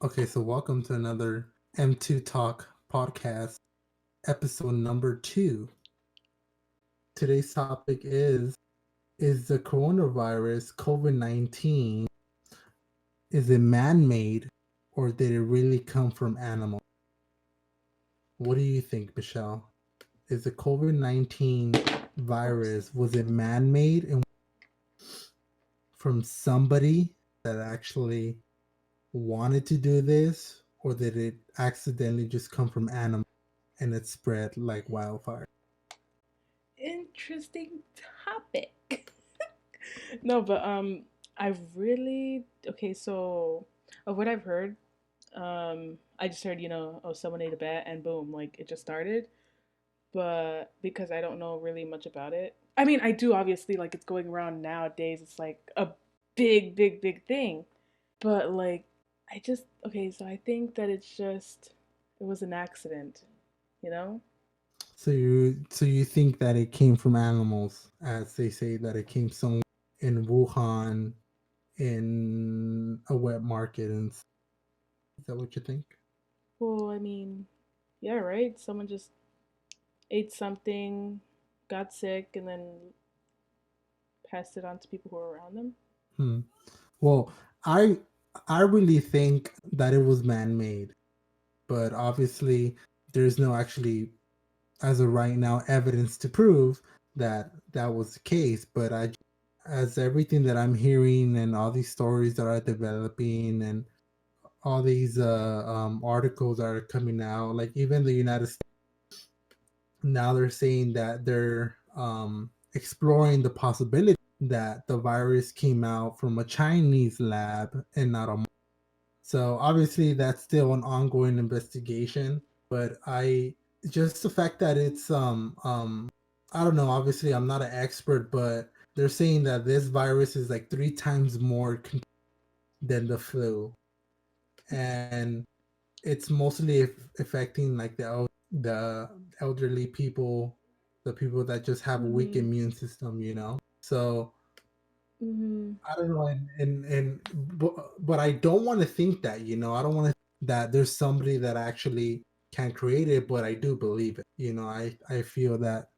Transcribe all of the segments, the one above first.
Okay, so welcome to another M2 Talk podcast, episode number 2. Today's topic is the coronavirus COVID-19, is it man-made or did it really come from animals? What do you think, Michelle? Is the COVID-19 Oops. virus, was it man-made and from somebody that actually wanted to do this, or did it accidentally just come from animals and it spread like wildfire? Interesting topic. No, but I really okay. So of what I've heard, I just heard oh someone ate a bat and boom, like it just started. But because I don't know really much about it, I mean I do obviously like it's going around nowadays. It's like a big thing. But like I just okay. So I think that it was an accident. You know. So you think that it came from animals, as they say that it came somewhere in Wuhan in a wet market, and is that what you think? Well, I mean, yeah, right. Someone just ate something, got sick, and then passed it on to people who were around them. Hmm. Well, I I really think that it was man-made, but obviously there's no actually, as of right now, evidence to prove that that was the case. But as everything that I'm hearing and all these stories that are developing and all these articles that are coming out, like even the United States, now they're saying that they're exploring the possibility that the virus came out from a Chinese lab and not a. So obviously that's still an ongoing investigation, but I just the fact that it's I don't know, obviously I'm not an expert, but they're saying that this virus is like 3 times more than the flu, and it's mostly affecting like the elderly people, the people that just have a weak Mm-hmm. immune system. So Mm-hmm. I don't know, but I don't want to think that, I don't want to that there's somebody that actually can create it, but I do believe it. I feel that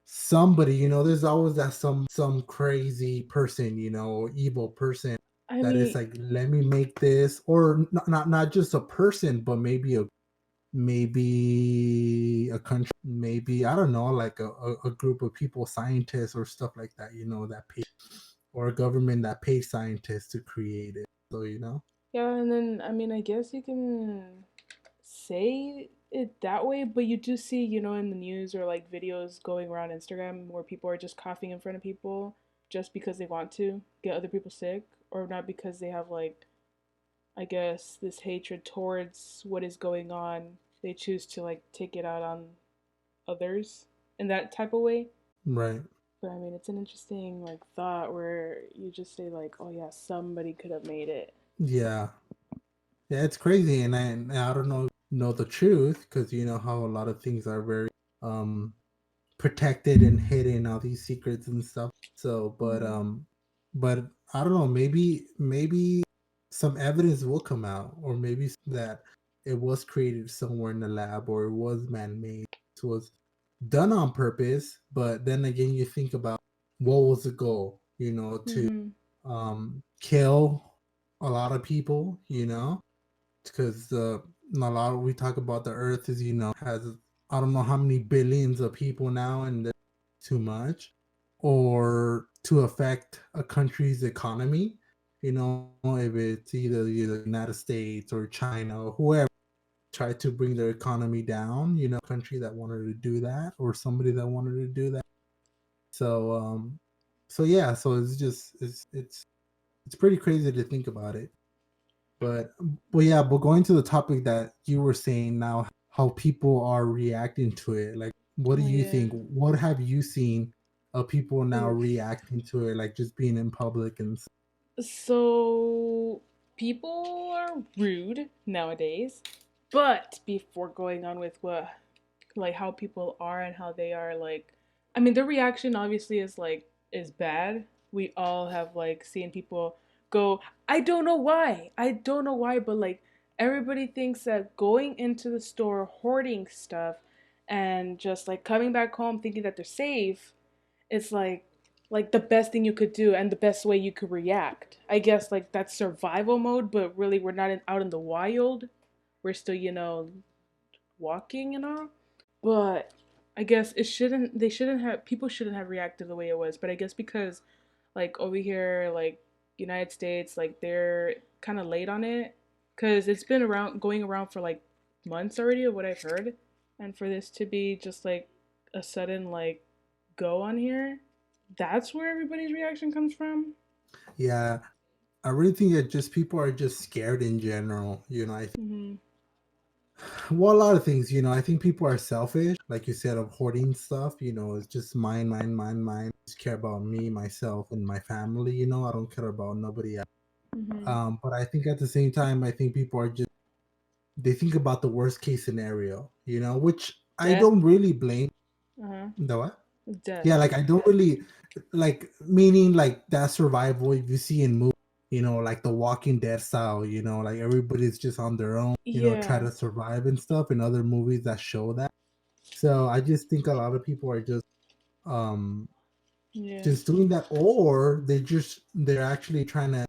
somebody, there's always that some crazy person, or evil person I that is mean, like, let me make this, or not just a person, but maybe a country, maybe I don't know, like a group of people, scientists or stuff like that, that pay, or a government that pays scientists to create it. So yeah, and then I mean, I guess you can say it that way, but you do see, in the news or like videos going around Instagram where people are just coughing in front of people just because they want to get other people sick, or not because they have like, I guess, this hatred towards what is going on. They choose to like take it out on others in that type of way. right. But I mean, it's an interesting like thought where you just say like, oh yeah, somebody could have made it. Yeah, yeah, it's crazy, and I don't know the truth, because you know how a lot of things are very um protected and hidden, all these secrets and stuff. So Mm-hmm. but I don't know, maybe some evidence will come out, or maybe that it was created somewhere in the lab, or it was man-made, it was done on purpose. But then again, you think about what was the goal, to Mm-hmm. kill a lot of people, because a lot we talk about the earth is, has, I don't know how many billions of people now, and that's too much, or to affect a country's economy, if it's either the United States or China or whoever try to bring their economy down, country that wanted to do that, or somebody that wanted to do that. So yeah, so it's just it's pretty crazy to think about it. But yeah, but going to the topic that you were saying now, how people are reacting to it, like, what do Oh you yeah. think? What have you seen of people now Oof. reacting to it, like just being in public and So people are rude nowadays, but before going on with what like how people are and how they are like, I mean their reaction obviously is bad. We all have like seen people go, I don't know why, but like Everybody thinks that going into the store hoarding stuff and just like coming back home thinking that they're safe is like the best thing you could do and the best way you could react. I guess like that's survival mode, but really we're not out in the wild. We're still, walking and all. But I guess it shouldn't they shouldn't have people shouldn't have reacted the way it was. But I guess because like over here, like United States, like they're kind of late on it because it's been around going around for like months already of what I've heard, and for this to be just like a sudden like go on here, that's where everybody's reaction comes from. Yeah, I really think that just people are just scared in general. I think, Mhm. well, a lot of things. I think people are selfish, like you said, of hoarding stuff. It's just mine, mine, mine, mine. I just care about me, myself, and my family. I don't care about nobody else. Mhm. But I think at the same time, I think people are just they think about the worst case scenario. Which I Death. don't really blame. Uh huh. The what? Death. Yeah, like I don't really like meaning like that survival you see in movies, like the Walking Dead style, like everybody's just on their own, try Yeah. to survive and stuff in other movies that show that. So I just think a lot of people are um Yeah. just doing that, or they're actually trying to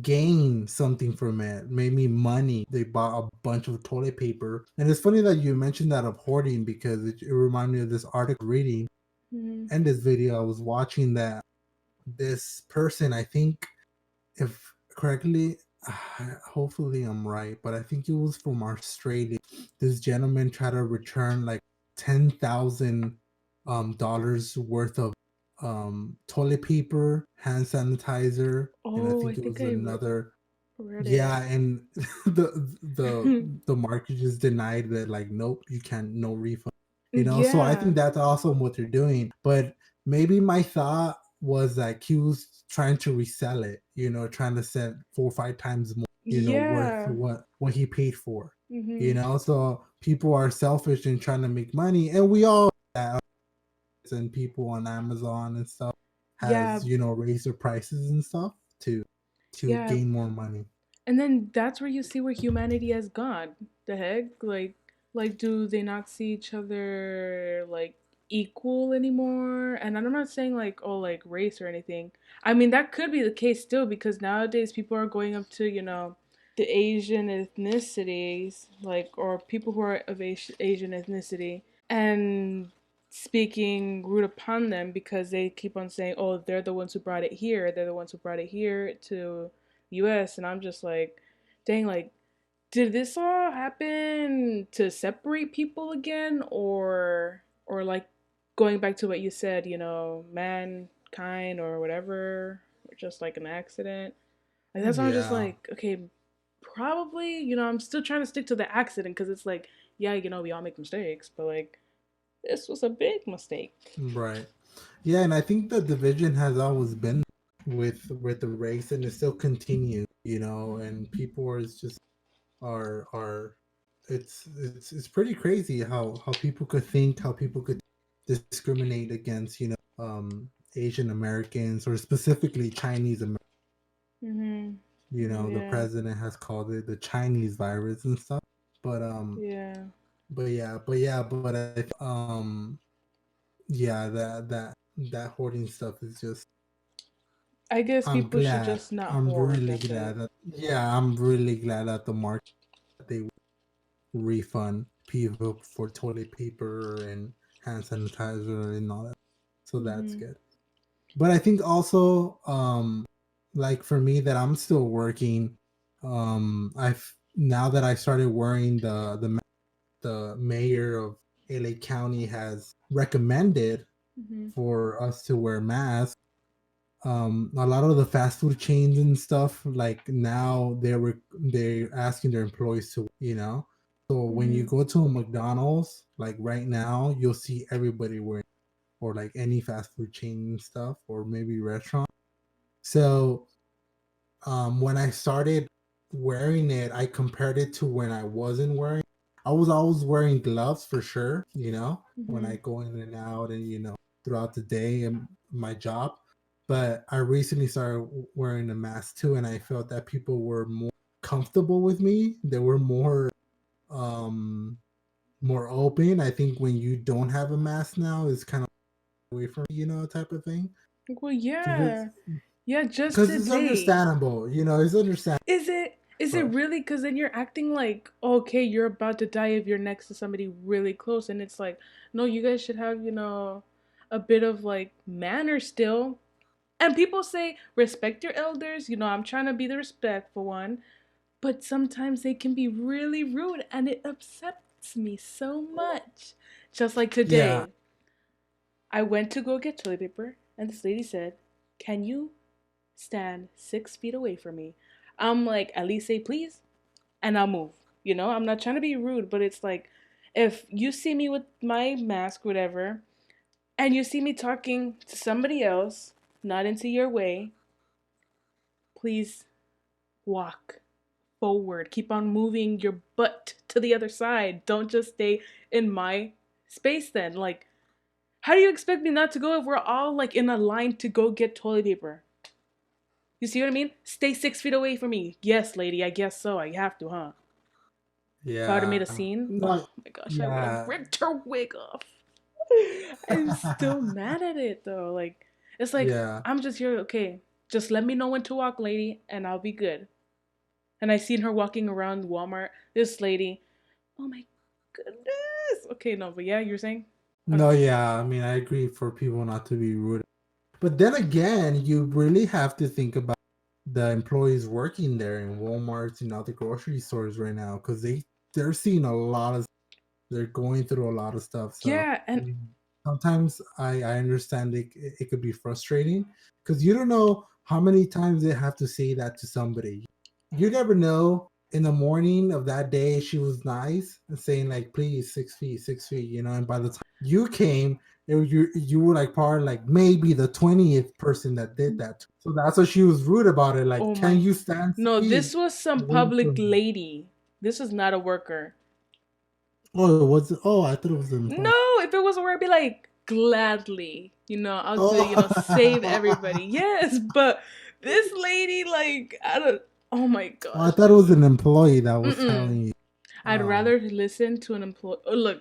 gain something from it, maybe money. They bought a bunch of toilet paper. And it's funny that you mentioned that of hoarding because it reminded me of this article reading Mhm. and this video I was watching that this person, I think, if correctly, hopefully I'm right, but I think it was from Australia. This gentleman tried to return like $10,000 worth of toilet paper, hand sanitizer, and I Oh, I think it think was I another. read it. Yeah, and the market just denied that, like, nope, you can't, no refund. So I Yeah. think that's awesome what they're doing. But maybe my thought was like he was trying to resell it, trying to sell 4 or 5 times more, worth Yeah. what he paid for. Mhm. So people are selfish and trying to make money, and we all and people on Amazon and stuff Yeah. has raised their prices and stuff to Yeah. gain more money. And then that's where you see where humanity has gone. The heck? Like do they not see each other like equal anymore? And I'm not saying like oh like race or anything. I mean that could be the case still because nowadays people are going up to, the Asian ethnicities, like or people who are of Asian ethnicity and speaking rude upon them because they keep on saying, "Oh, they're the ones who brought it here. They're the ones who brought it here to US," and I'm just like, dang, like, did this all happen to separate people again, or like going back to what you said, mankind or whatever, or just like an accident? Like that's why I'm just Yeah, like, okay, probably, I'm still trying to stick to the accident because it's like, yeah, we all make mistakes, but like this was a big mistake. right. Yeah, and I think the division has always been with the race, and it still continues. And people is just are it's pretty crazy how people could think, how people could discriminate against Asian Americans or specifically Chinese Americans. Mhm. The Yeah. president has called it the Chinese virus and stuff. But Yeah. but I think, yeah, that hoarding stuff is just. I guess I'm people should glad. just not I'm hoard. really That's glad it. that. Yeah, I'm really glad that the market they refund people for toilet paper and hand sanitizer and all that. So that's Mhm. good. But I think also, like for me that I'm still working, I've now that I started wearing the mayor of LA County has recommended Mhm. for us to wear masks. A lot of the fast food chains and stuff, like now they're asking their employees to, so when you Mhm. go to a McDonald's, like right now, you'll see everybody wearing, or like any fast food chain and stuff, or maybe restaurant. So when I started wearing it, I compared it to when I wasn't wearing. I was always wearing gloves for sure, when I Mhm. go in and out and throughout the day and my job. But I recently started wearing a mask too, and I felt that people were more comfortable with me. They were um more open. I think when you don't have a mask now, it's kind of away from type of thing Well, because yeah, yeah. Just because it's today, understandable. It's understandable. is it? Is it But really? Because then you're acting like, okay, you're about to die if you're next to somebody really close, and it's like, no, you guys should have, a bit of like manners still. And people say respect your elders. I'm trying to be the respectful one, but sometimes they can be really rude, and it upsets me so much. Just like yeah, today, I went to go get toilet paper, and this lady said, "Can you stand 6 feet away from me?" I'm like, at least say please, and I'll move. I'm not trying to be rude, but it's like, if you see me with my mask, whatever, and you see me talking to somebody else, not into your way, please walk forward. Keep on moving your butt to the other side. Don't just stay in my space then. Like, how do you expect me not to go if we're all like in a line to go get toilet paper? You see what I mean? Stay 6 feet away from me. Yes, lady, I guess so. I have to, huh? If I would have made yeah, a scene, no, oh my gosh, I would have yeah, ripped her wig off. I'm still mad at it though. Like, it's like, yeah. I'm just here, okay. Just let me know when to walk, lady, and I'll be good. And I seen her walking around Walmart. This lady, oh my goodness. Okay, no, but yeah, you're saying? Oh No, no. yeah. I mean, I agree for people not to be rude, but then again, you really have to think about the employees working there in Walmarts and other grocery stores right now because they're seeing a lot of they're going through a lot of stuff. So Yeah, and sometimes I understand it could be frustrating because you don't know how many times they have to say that to somebody. You never know. In the morning of that day, she was nice and saying like, "Please, 6 feet, 6 feet," and by the time you came, you were like part like maybe the 20th person that did that. So that's what she was rude about it. Like, oh can my. you stand six No, this feet was some away public from me? lady. This was not a worker. Oh, it was. Oh, I thought it was an employee. No, if it was a worker, I'd be like, gladly. I'll do, save everybody. Oh, Yes, but this lady, like, I don't. Oh my oh, I gosh, thought it was dude. an employee that was Mm-mm. telling you. I'd Oh, rather listen to an employee. Oh,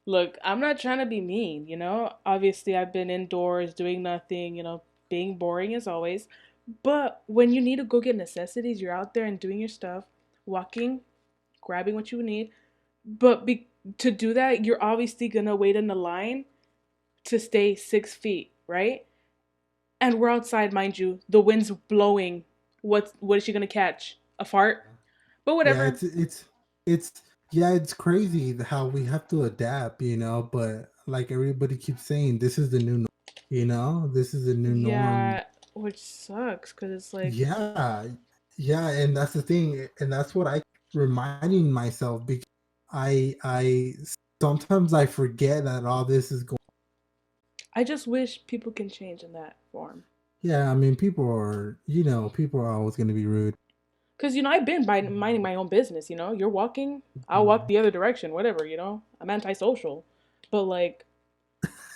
look, I'm not trying to be mean, Obviously, I've been indoors doing nothing, being boring as always. But when you need to go get necessities, you're out there and doing your stuff, walking, grabbing what you need. But to do that, you're obviously gonna wait in the line to stay 6 feet, right? And we're outside, mind you. The wind's blowing. What is she gonna catch? A fart? But yeah, whatever. it's yeah, it's crazy how we have to adapt, but like everybody keeps saying, this is the new norm, this is the new norm. Yeah, which sucks because it's like, Yeah, yeah, and that's the thing, and that's what I reminding myself because I sometimes I forget that all this is going. I just wish people can change in that form. Yeah, I mean, people are always going to be rude. Because, I've been minding my own business, You're walking, I'll walk the other direction, whatever, I'm antisocial. But, like,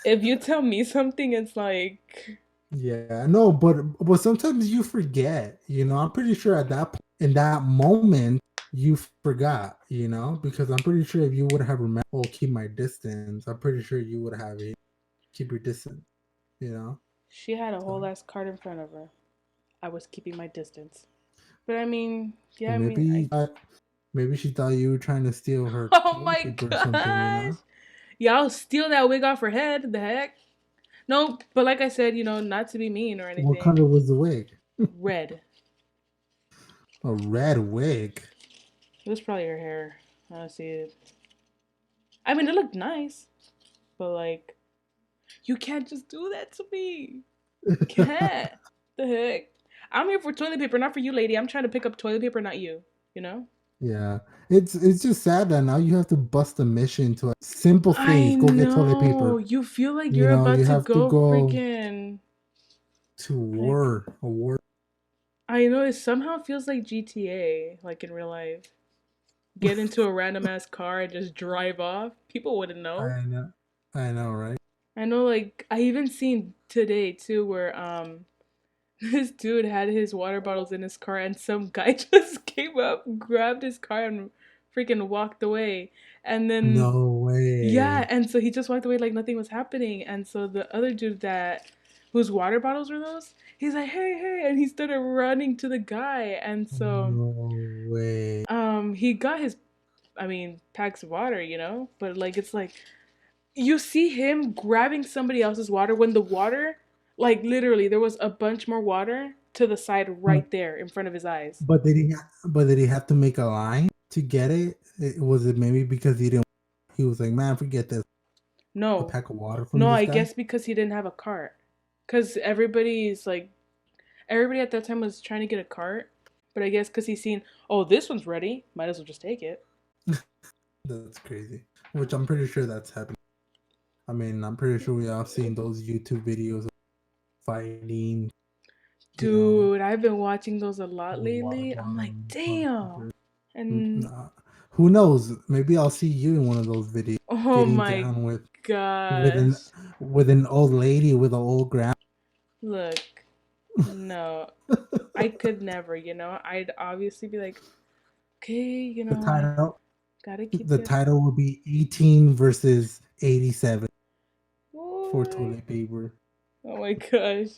if you tell me something, it's like, Yeah, no, but sometimes you forget. I'm pretty sure at that point, in that moment, you forgot. Because I'm pretty sure if you would have remembered, oh, keep my distance. I'm pretty sure you would have it. Keep your distance. You know. she had a whole So, ass cart in front of her. I was keeping my distance. But I mean, yeah, or I mean, maybe she thought you were trying to steal her oh toilet my paper or something. gosh. Yeah, I'll steal that wig off her head. The heck? No, but like I said, not to be mean or What anything. color was the wig? Red. A red wig. It was probably her hair. Honestly, I mean, it looked nice, but like, you can't just do that to me. You can't. The heck? I'm here for toilet paper, not for you, lady. I'm trying to pick up toilet paper, not you. You know? Yeah, it's just sad that now you have to bust a mission to simple I things. Go get toilet know. paper. You feel like you're You about to have to go go freaking to like. war, a war. I know it somehow feels like GTA, like in real life. Get into a random ass car and just drive off. People wouldn't know. I know, right? I know, like I even seen today too, where This dude had his water bottles in his car, and some guy just came up, grabbed his car, and freaking walked away. And then, No yeah, way. and so he just walked away like nothing was happening. And so the other dude that whose water bottles were those, he's like, hey, hey, and he started running to the guy. And so No way. he got his, I mean, packs of water, but like it's like you see him grabbing somebody else's water when the water, like literally, there was a bunch more water to the side right there in front of his eyes. But did he have to make a line to get it? Was it maybe because he didn't? He was like, man, forget this. A No, pack of water from no, this I guy. guess because he didn't have a cart. Because everybody at that time was trying to get a cart. But I guess because he's seen, oh, this one's ready, might as well just take it. That's crazy. Which I'm pretty sure that's happening. I mean, I'm pretty sure we all seen those YouTube videos of fighting, you know, Dude, I've been watching those a lot with water lately. I'm like, bottles, toilet damn. paper. And Nah, who knows? Maybe I'll see you in one of those videos, oh getting my down with gosh. an old lady with an old grandma. Look, no, I could never, I'd obviously be like, okay, The I title gotta keep the it. title will be 18 versus 87 for Boy. toilet paper. Oh my gosh.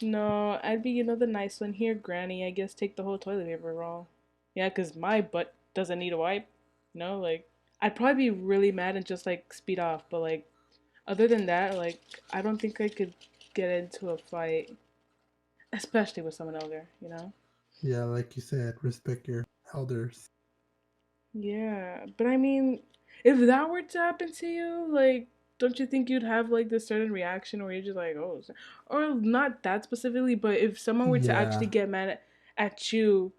No, I'd be, the nice one here, Granny. I guess take the whole toilet paper roll. Yeah, because my butt doesn't need a wipe. Like, I'd probably be really mad and just, like, speed off. But, like, other than that, like, I don't think I could get into a fight, especially with someone older. Yeah, like you said, respect your elders. Yeah, but I mean, if that were to happen to you, like, don't you think you'd have like this certain reaction where you're just like, oh, or not that specifically, but if someone were to actually Yeah, get mad at you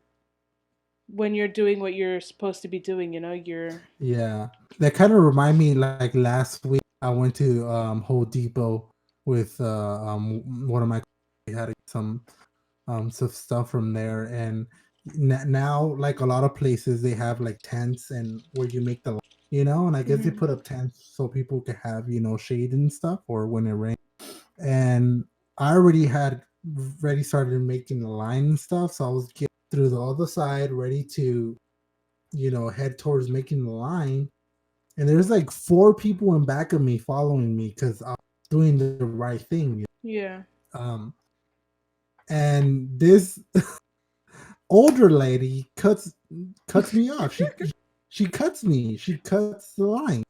when you're doing what you're supposed to be doing, you're. yeah. That kind of remind me like last week I went to Home Depot with one of my we had some stuff from there, and now like a lot of places they have like tents and where you make the and I guess they Mhm. put up tents so people can have shade and stuff or when it rains. And I already had ready started making the line and stuff, so I was getting through the other side ready to head towards making the line, and there's like four people in back of me following me because I'm doing the right thing. Yeah. And this older lady cuts me off. She cuts me. She cuts the line,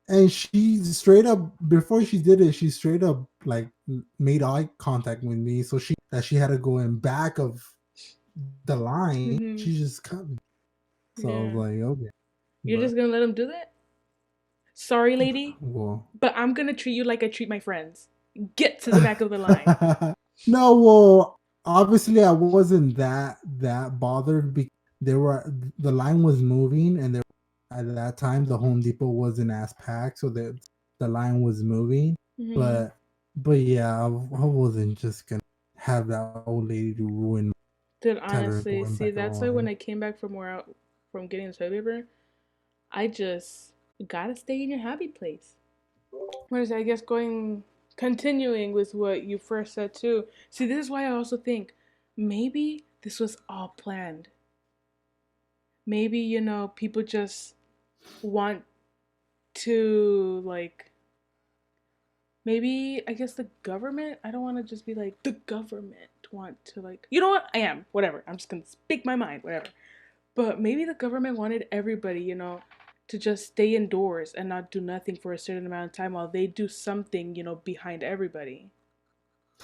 and she straight up before she did it, she straight up like made eye contact with me. So she had to go in back of the line. Mhm. She just cut me. So I was Yeah. like, okay, You're but just gonna let them do that? Sorry, lady, well. but I'm gonna treat you like I treat my friends. Get to the back of the line. No, well, obviously I wasn't that bothered because there were the line was moving, and there at that time the Home Depot wasn't as packed, so the line was moving. Mhm. But yeah, I wasn't just gonna have that old lady to ruin. Dude, Tell her to honestly, go in see, back of the that's why when line. I came back from getting the toilet paper, I just gotta stay in your happy place. Whereas I guess continuing with what you first said too. See, this is why I also think maybe this was all planned. Maybe, people just want to like maybe I guess the government, I don't want to just be like the government want to like, you know what? I am. Whatever. I'm just going to speak my mind, whatever. But maybe the government wanted everybody, to just stay indoors and not do nothing for a certain amount of time while they do something, behind everybody,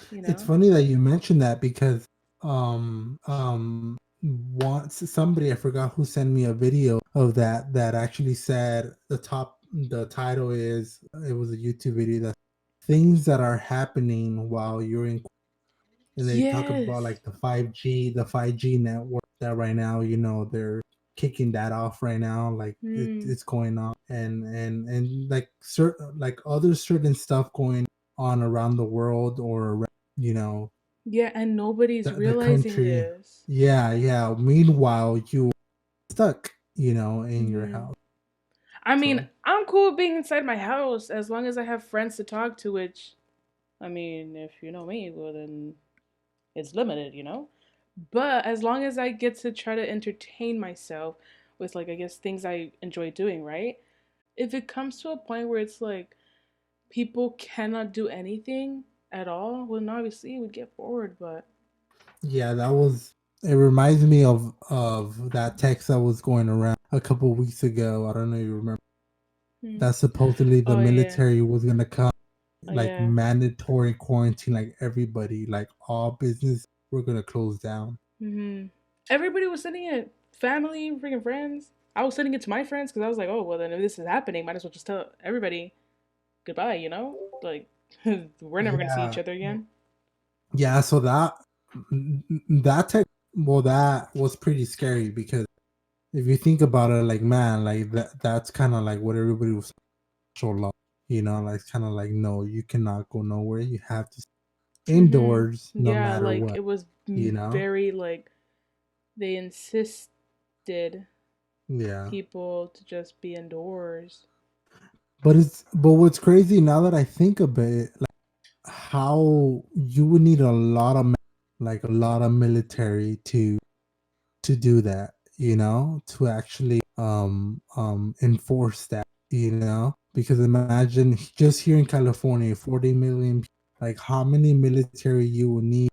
you It's know? funny that you mentioned that because um um once somebody I forgot who sent me a video of that actually said the title is it was a YouTube video that things that are happening while you're in, and they talk about Yes. like the 5G network that right now they're kicking that off right now, like Mm. it's going on, and like certain like other certain stuff going on around the world or around, you know Yeah, and nobody's the realizing country. this. Yeah. Meanwhile, you stuck, in your Hmm. house. I mean, So I'm cool with being inside my house as long as I have friends to talk to, which, I mean, if you know me, well, then it's limited, you know? But as long as I get to try to entertain myself with, like, I guess things I enjoy doing, right? If it comes to a point where it's like people cannot do anything at all, well, then obviously it would get bored, but. Yeah, that was. It reminds me of that text that was going around a couple weeks ago. I don't know if you remember Hmm. that supposedly the Oh, yeah. military was gonna come Oh, like yeah. mandatory quarantine, like everybody, like all business were gonna close down. Hmm. Everybody was sending it. Family, freaking friends. I was sending it to my friends because I was like, oh, well, then if this is happening, might as well just tell everybody goodbye, you know? Like, we're never going to see each Yeah, other again. yeah. So that tech, well, that was pretty scary because if you think about it, like man, like that's kind of like what everybody was so love, like kind of like no, you cannot go nowhere. You have to stay Hmm. indoors no Yeah, matter like, what, it was you know. very, like, they insisted Yeah. people to just be indoors. But what's crazy now that I think of it, like how you would need a lot of like a lot of military to do that, to actually enforce that, because imagine just here in California, 40 million, like how many military you will need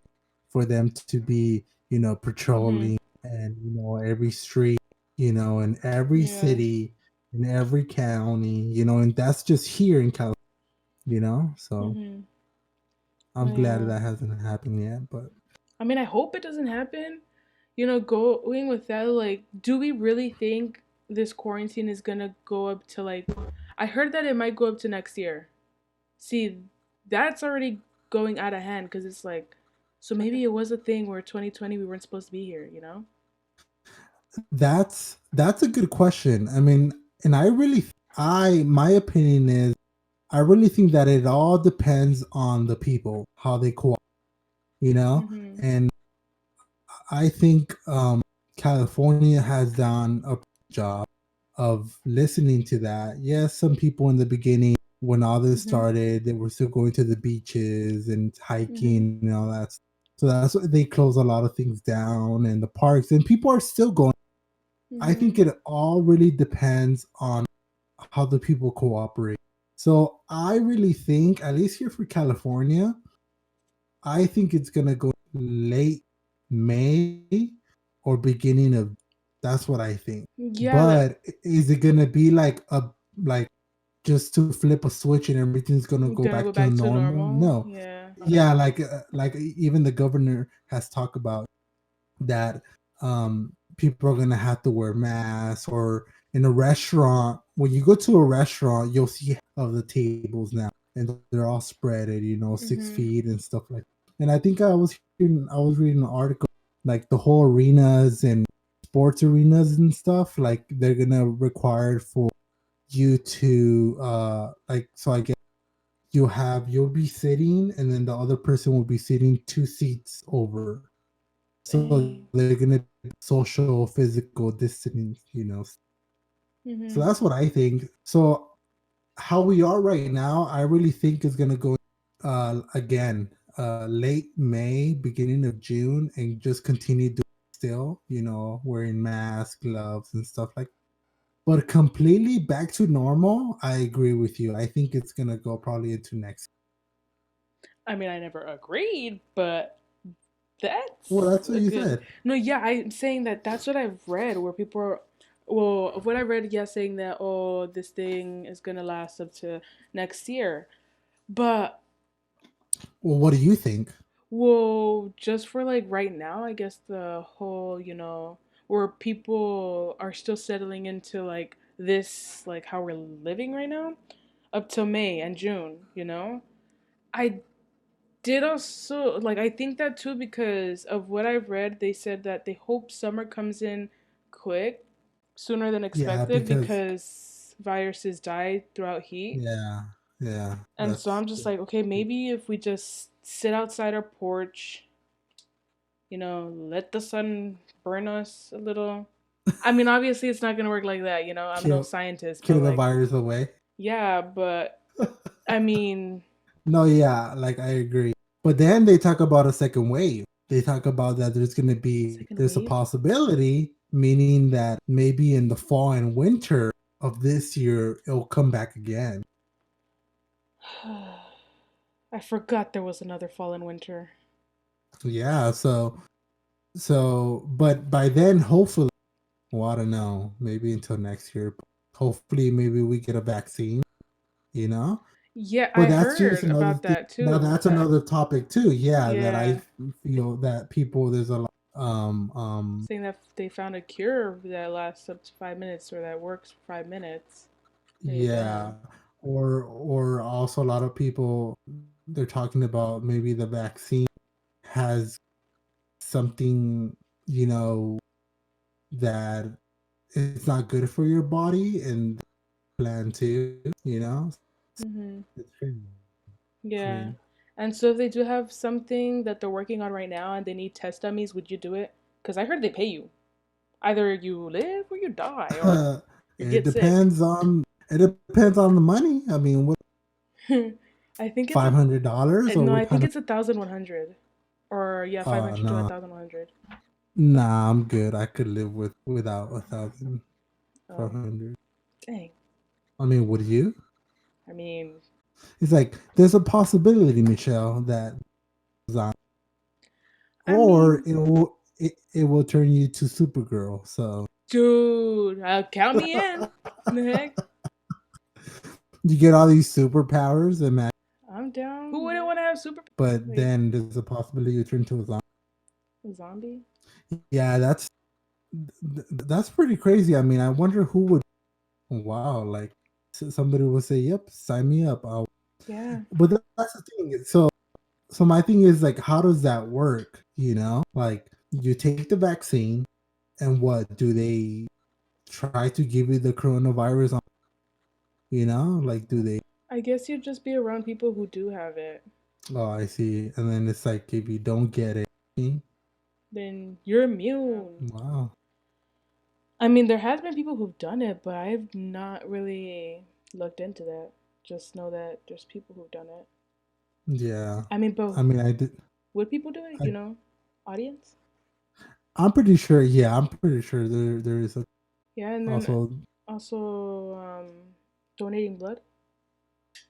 for them to be, Hmm. patrolling and every street, in every Yeah. city, in every county, and that's just here in California, so Hmm. I'm glad Yeah. that hasn't happened yet, but I mean, I hope it doesn't happen. Going with that, like, do we really think this quarantine is gonna go up to, like, I heard that it might go up to next year. See, that's already going out of hand because it's like, so maybe it was a thing where 2020 we weren't supposed to be here, you know? that's a good question. I mean, and I my opinion is I really think that it all depends on the people, how they cooperate, Mhm. and I think California has done a job of listening to that. Yes, some people in the beginning, when all this Mhm. started, they were still going to the beaches and Mhm. hiking and all that. So that's why they close a lot of things down and the parks, and people are still going. I think Mhm. it all really depends on how the people cooperate. So I really think, at least here for California, I think it's gonna go late May or beginning of. That's what I think. Yeah, that But is it gonna be like just to flip a switch and everything's gonna go gonna go back to back to normal? normal. No. Yeah. Yeah, like even the governor has talked about that people are gonna have to wear masks, or in a restaurant, when you go to a restaurant you'll see of the tables now and they're all spreaded, 6 Mhm. feet and stuff like that. And I think I was reading an article like the whole arenas and sports arenas and stuff, like they're gonna require for you to like, so I guess you'll be sitting and then the other person will be sitting 2 seats over, so Dang. they're gonna social physical distancing. So Mhm. that's what I think. So how we are right now, I really think is gonna go again late May, beginning of June, and just continue doing still, wearing masks, gloves, and stuff like. But completely back to normal, I agree with you. I think it's gonna go probably into next. I mean, I never agreed, but Well, that's that's what a you good. said. No, yeah, I'm saying that that's what I've read where people are. Well, of what I read, yeah, saying that, oh, this thing is gonna last up to next year. But, Well, what do you think? well, just for like right now, I guess the whole, where people are still settling into like this, like how we're living right now, up till May and June, I did also, like, I think that too because of what I've read. They said that they hope summer comes in quick, sooner than Yeah, expected, because because viruses die throughout heat. yeah, yeah, And so I'm just like, okay, yeah. maybe if we just sit outside our porch, let the sun burn us a little. I mean, obviously it's not gonna work like that, I'm no kill scientist, but kill the like, virus away. yeah, but I mean, No, yeah, like I agree. But then they talk about a second wave. they talk about that Second there's a wave. possibility, meaning that maybe in the fall and winter of this year it'll come back again. I forgot there was another fall and winter. Yeah, but by then hopefully, well, I don't know, maybe until next year, but hopefully maybe we get a vaccine, you know. Yeah, But I that's just heard another about thing. that Now too. that's another topic too. Yeah, that I Yeah, feel that people there's a lot saying that they found a cure that lasts up to 5 minutes or that works for 5 minutes. And you're yeah, done. or also a lot of people they're talking about maybe the vaccine has something, you know, that it's not good for your body and plan to, you know. Hmm. It's crazy. I Yeah. mean, And so if they do have something that they're working on right now and they need test dummies, would you do it? Because I heard they pay you. Either you live or you die or you it get sick. depends on the money. I mean, what I think it's a $500 or no. what I think kind of? it's 1,100 or yeah, 500 to No, 1,100. nah, I'm good. I could live without 1,500. Oh, dang. I mean, would you? I mean, It's like there's a possibility, Michelle, that I or mean, it will turn you to Supergirl. So dude, count me in. The heck, you get all these superpowers, and I'm down. Who wouldn't want to have super? but Like then there's a possibility you turn to a zombie. a zombie? Yeah, that's pretty crazy. I mean, I wonder who would. Wow, like somebody would say, "Yep, sign me up." Yeah. But that's the thing. So my thing is like, how does that work? You know, like you take the vaccine, and what do they try to give you the coronavirus on? You know, like do they? I guess you'd just be around people who do have it. Oh, I see. And then it's like if you don't get it, Then you're immune. wow. I mean, there has been people who've done it, but I've not really looked into that. Just know that there's people who've done it. Yeah. I mean, but I mean, I did. would people do it? I, Audience? I'm pretty sure. Yeah, I'm pretty sure there is a, Yeah, and then also also donating blood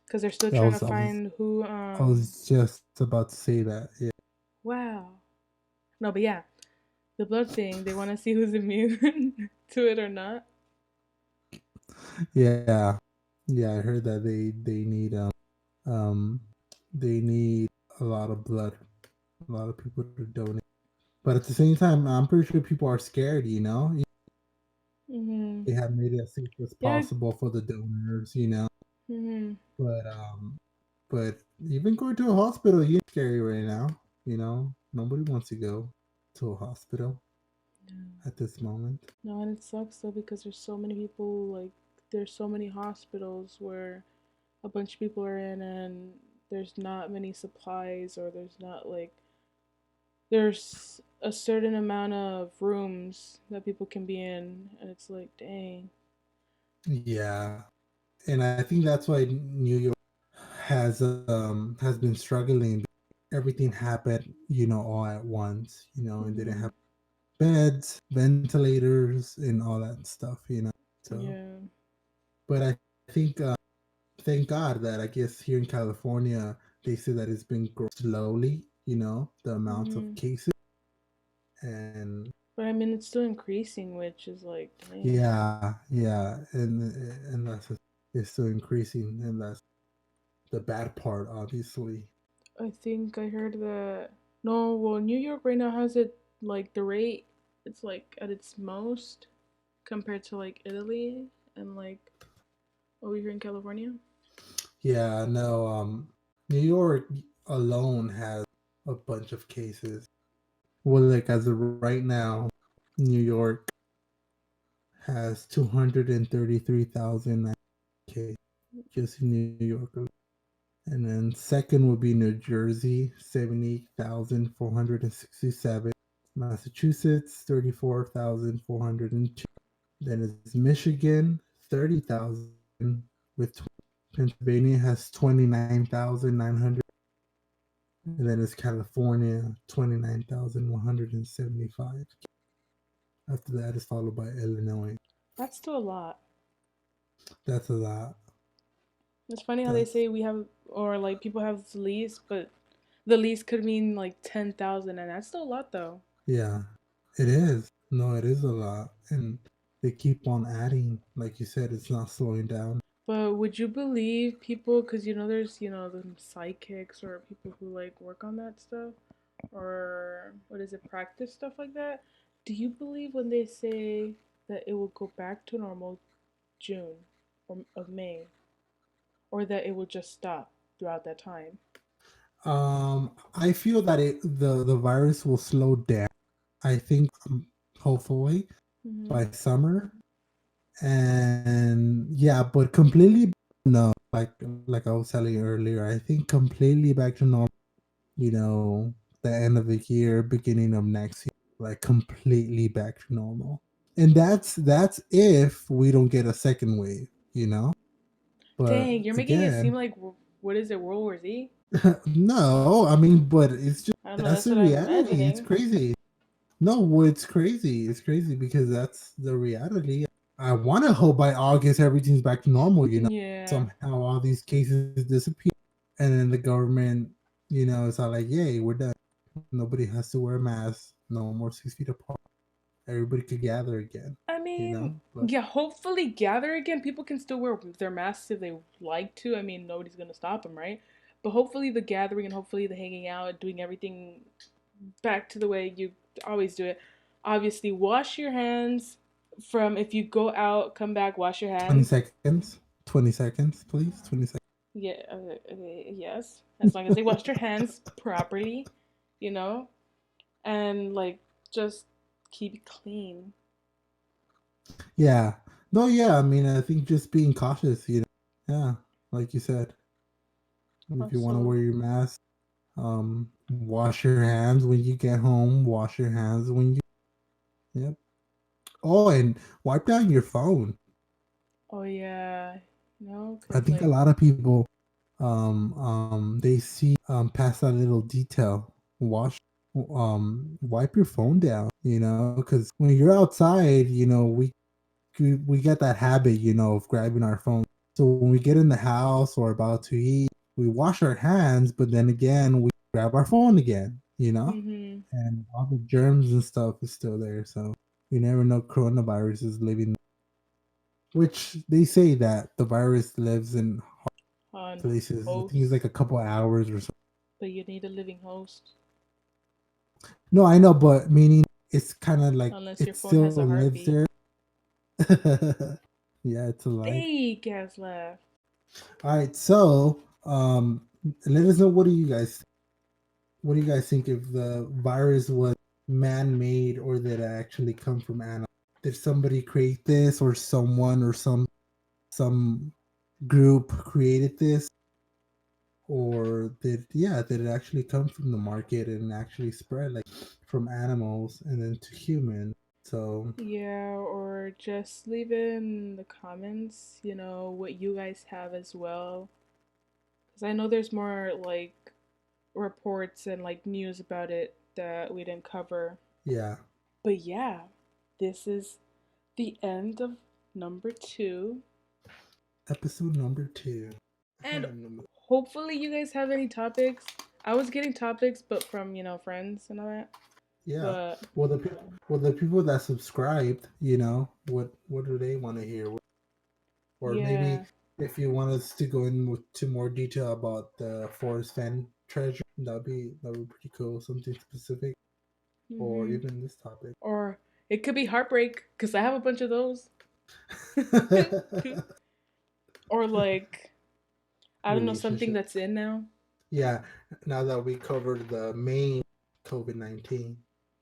because they're still I trying to was I was find who. I was just about to say that. Yeah. Wow. No, but yeah, the blood thing. They want to see who's immune to it or not. Yeah. Yeah, I heard that they need um they need a lot of blood, a lot of people to donate. But at the same time, I'm pretty sure people are scared. You know, Mhm. they have made it as safe as Yeah. possible for the donors. You know, Mhm. but but even going to a hospital, you're scary right now. You know, nobody wants to go to a hospital at this moment. No, and it sucks though because there's so many people like there's so many hospitals where a bunch of people are in and there's not many supplies or there's not like there's a certain amount of rooms that people can be in and it's like dang. Yeah, and I think that's why New York has been struggling. Everything happened, you know, all at once, you know, and didn't Mhm. have beds, ventilators, and all that stuff, you know. So, Yeah. but I think, thank God that I guess here in California, they say that it's been growing slowly, you know, the amount of Mhm. cases. And But I mean it's still increasing, which is like dang. yeah, and that's it's still increasing, and that's the bad part, obviously. I think I heard that no, well New York right now has it like the rate it's like at its most compared to like Italy and like over here in California. Yeah, no, New York alone has a bunch of cases. Well, like as of right now, New York has 233,000 cases just in New York. And then second would be New Jersey, 70,467. Massachusetts, 34,402. Then it's Michigan, 30,000 with Pennsylvania has 29,900. And then it's California, 29,175. After that is followed by Illinois. That's still a lot. That's a lot. It's funny how they That's say we have, or like people have the lease, but the lease could mean like 10,000, and that's still a lot though. yeah, it is. No, it is a lot. And they keep on adding. Like you said, it's not slowing down. But would you believe people? Because there's the psychics or people who like work on that stuff, or what is it, practice stuff like that. Do you believe when they say that it will go back to normal June or of May, or that it will just stop throughout that time? I feel that the virus will slow down. I think hopefully Mm-hmm. by summer, and yeah, but completely no. Like I was telling you earlier, I think completely back to normal. You know, the end of the year, beginning of next year, like completely back to normal. And that's if we don't get a second wave. You know, but Dang, you're making it seem again, like what is it, World War Z? no, I mean, but it's just I don't know. that's That's the what I'm reality. It's imagining. crazy. No, well, it's crazy. It's crazy because that's the reality. I want to hope by August everything's back to normal. Yeah. Somehow all these cases disappear, and then the government, it's all like, "Yay, we're done. Nobody has to wear a mask. No more 6 feet apart. Everybody could gather again." I mean, But yeah, hopefully gather again. People can still wear their masks if they like to. I mean, nobody's going to stop them, right? But hopefully the gathering and hopefully the hanging out, doing everything back to the way you always do it. Obviously, wash your hands from if you go out, come back, wash your 20 hands. seconds. 20 seconds, please. 20 seconds. Yeah, yes. As long as they wash their hands properly, you know, and like just keep it clean. Yeah. No, yeah. I mean, I think just being cautious. Yeah, like you said, if you want to Also, wear your mask, wash your hands when you get home. Wash your hands when you. Yep. Oh, and wipe down your phone. oh yeah, I cause think a like, lot of people, they see past that little detail. Wipe your phone down. Because when you're outside, we get that habit, of grabbing our phone. So when we get in the house or about to eat, we wash our hands, but then again, we grab our phone again, mhm, and all the germs and stuff is still there. So you never know coronavirus is living, which they say that the virus lives in on places. I think it's like host, a couple hours or so. but you need a living host No, I know, but meaning it's kind of like unless your it phone still has a lives heartbeat. there. Yeah, it's alive. Fake ass laugh. All right, so let us know, what do you guys think if the virus was man-made or did it actually come from animals? Did somebody create this, or someone or some group created this, or did it actually come from the market and actually spread like from animals and then to human? So Yeah, or just leave it in the comments, what you guys have as well. Because I know there's more like reports and like news about it that we didn't cover. yeah, But yeah, this is the end of number two. episode number 2. And hopefully you guys have any topics. I was getting topics, but from, friends and all that. Yeah. But The people that subscribed, what do they want to hear? Or maybe yeah. if you want us to go into more detail about the Forest Fan treasure, that would be pretty cool. Something specific, or Hmm. even this topic. Or it could be heartbreak because I have a bunch of those. Or like, I don't know, something Relationship. that's in now. Yeah. Now that we covered the main COVID-19,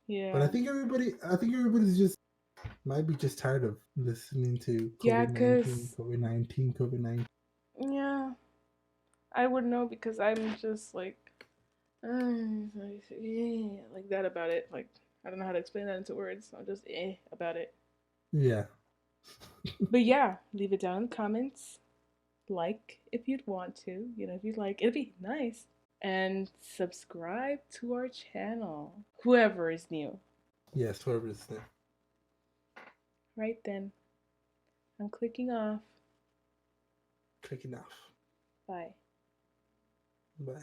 but Yeah. I think everybody's just might be just tired of listening to Yeah, COVID-19, because, COVID-19, COVID-19. yeah, I would know because I'm just like, like that about it. Like, I don't know how to explain that into words. I'm just about it. Yeah. But yeah, leave it down in the comments. Like if you'd want to, if you'd like, it'd be nice. and subscribe to our channel. Whoever is new. Yes, whoever is there. Right then, I'm clicking off. Click enough. Bye. Bye.